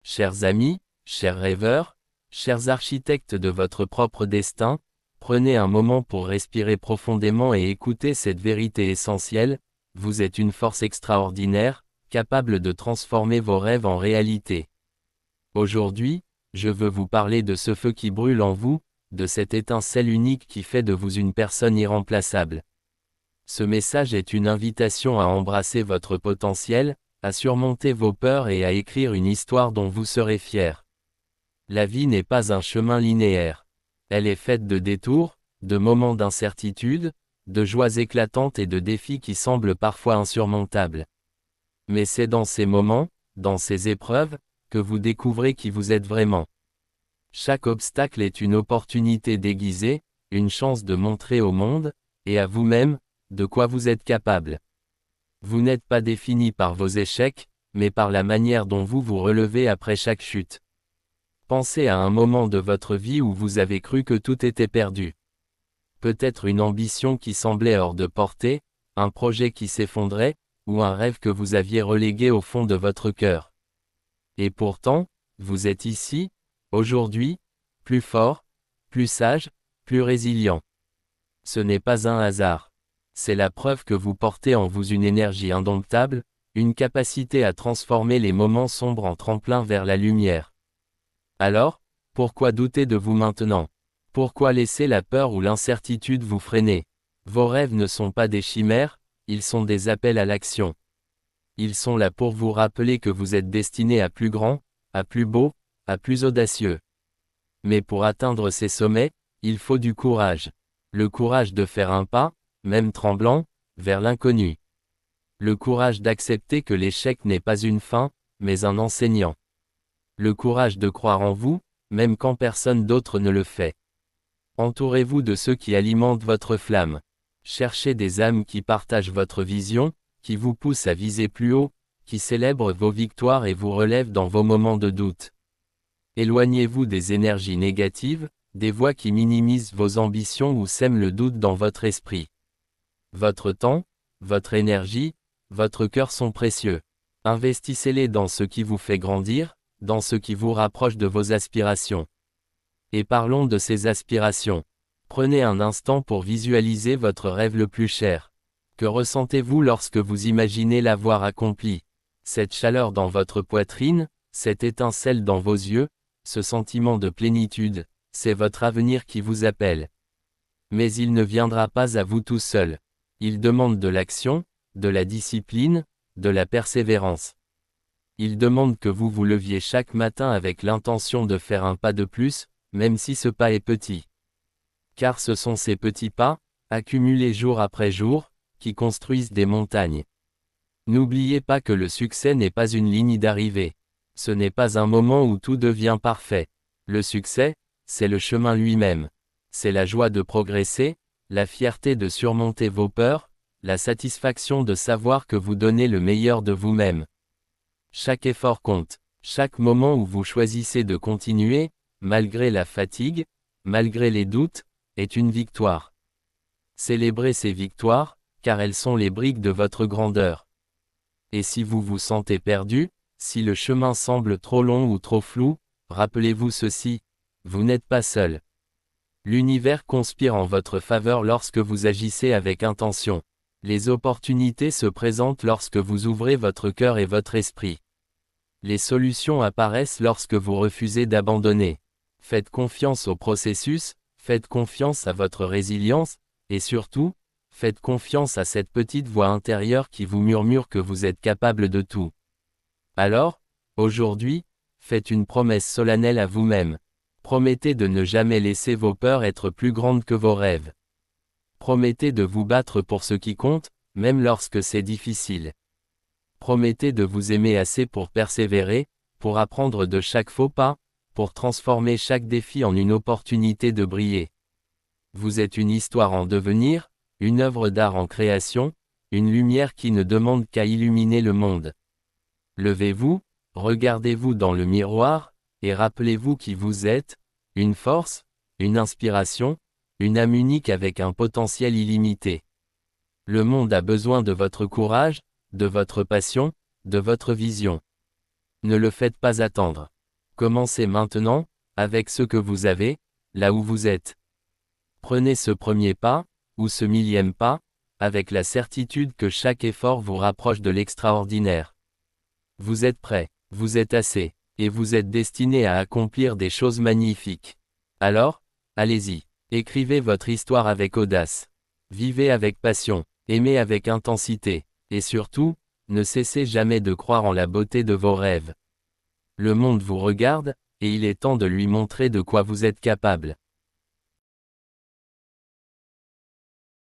Chers amis, chers rêveurs, chers architectes de votre propre destin, prenez un moment pour respirer profondément et écouter cette vérité essentielle: vous êtes une force extraordinaire, capable de transformer vos rêves en réalité. Aujourd'hui, je veux vous parler de ce feu qui brûle en vous, de cette étincelle unique qui fait de vous une personne irremplaçable. Ce message est une invitation à embrasser votre potentiel, à surmonter vos peurs et à écrire une histoire dont vous serez fiers. La vie n'est pas un chemin linéaire. Elle est faite de détours, de moments d'incertitude, de joies éclatantes et de défis qui semblent parfois insurmontables. Mais c'est dans ces moments, dans ces épreuves, que vous découvrez qui vous êtes vraiment. Chaque obstacle est une opportunité déguisée, une chance de montrer au monde, et à vous-même, de quoi vous êtes capable. Vous n'êtes pas défini par vos échecs, mais par la manière dont vous vous relevez après chaque chute. Pensez à un moment de votre vie où vous avez cru que tout était perdu. Peut-être une ambition qui semblait hors de portée, un projet qui s'effondrait, ou un rêve que vous aviez relégué au fond de votre cœur. Et pourtant, vous êtes ici, aujourd'hui, plus fort, plus sage, plus résilient. Ce n'est pas un hasard. C'est la preuve que vous portez en vous une énergie indomptable, une capacité à transformer les moments sombres en tremplin vers la lumière. Alors, pourquoi douter de vous maintenant? Pourquoi laisser la peur ou l'incertitude vous freiner? Vos rêves ne sont pas des chimères, ils sont des appels à l'action. Ils sont là pour vous rappeler que vous êtes destiné à plus grand, à plus beau, à plus audacieux. Mais pour atteindre ces sommets, il faut du courage. Le courage de faire un pas, même tremblant, vers l'inconnu. Le courage d'accepter que l'échec n'est pas une fin, mais un enseignant. Le courage de croire en vous, même quand personne d'autre ne le fait. Entourez-vous de ceux qui alimentent votre flamme. Cherchez des âmes qui partagent votre vision, qui vous poussent à viser plus haut, qui célèbrent vos victoires et vous relèvent dans vos moments de doute. Éloignez-vous des énergies négatives, des voix qui minimisent vos ambitions ou sèment le doute dans votre esprit. Votre temps, votre énergie, votre cœur sont précieux. Investissez-les dans ce qui vous fait grandir, dans ce qui vous rapproche de vos aspirations. Et parlons de ces aspirations. Prenez un instant pour visualiser votre rêve le plus cher. Que ressentez-vous lorsque vous imaginez l'avoir accompli? Cette chaleur dans votre poitrine, cette étincelle dans vos yeux, ce sentiment de plénitude, c'est votre avenir qui vous appelle. Mais il ne viendra pas à vous tout seul. Il demande de l'action, de la discipline, de la persévérance. Il demande que vous vous leviez chaque matin avec l'intention de faire un pas de plus, même si ce pas est petit. Car ce sont ces petits pas, accumulés jour après jour, qui construisent des montagnes. N'oubliez pas que le succès n'est pas une ligne d'arrivée. Ce n'est pas un moment où tout devient parfait. Le succès, c'est le chemin lui-même. C'est la joie de progresser, la fierté de surmonter vos peurs, la satisfaction de savoir que vous donnez le meilleur de vous-même. Chaque effort compte. Chaque moment où vous choisissez de continuer, malgré la fatigue, malgré les doutes, est une victoire. Célébrez ces victoires, car elles sont les briques de votre grandeur. Et si vous vous sentez perdu, si le chemin semble trop long ou trop flou, rappelez-vous ceci: vous n'êtes pas seul. L'univers conspire en votre faveur lorsque vous agissez avec intention. Les opportunités se présentent lorsque vous ouvrez votre cœur et votre esprit. Les solutions apparaissent lorsque vous refusez d'abandonner. Faites confiance au processus, faites confiance à votre résilience, et surtout, faites confiance à cette petite voix intérieure qui vous murmure que vous êtes capable de tout. Alors, aujourd'hui, faites une promesse solennelle à vous-même. Promettez de ne jamais laisser vos peurs être plus grandes que vos rêves. Promettez de vous battre pour ce qui compte, même lorsque c'est difficile. Promettez de vous aimer assez pour persévérer, pour apprendre de chaque faux pas, pour transformer chaque défi en une opportunité de briller. Vous êtes une histoire en devenir, une œuvre d'art en création, une lumière qui ne demande qu'à illuminer le monde. Levez-vous, regardez-vous dans le miroir, et rappelez-vous qui vous êtes: une force, une inspiration, une âme unique avec un potentiel illimité. Le monde a besoin de votre courage, de votre passion, de votre vision. Ne le faites pas attendre. Commencez maintenant, avec ce que vous avez, là où vous êtes. Prenez ce premier pas, ou ce millième pas, avec la certitude que chaque effort vous rapproche de l'extraordinaire. Vous êtes prêt, vous êtes assez, et vous êtes destiné à accomplir des choses magnifiques. Alors, allez-y, écrivez votre histoire avec audace. Vivez avec passion, aimez avec intensité, et surtout, ne cessez jamais de croire en la beauté de vos rêves. Le monde vous regarde, et il est temps de lui montrer de quoi vous êtes capable.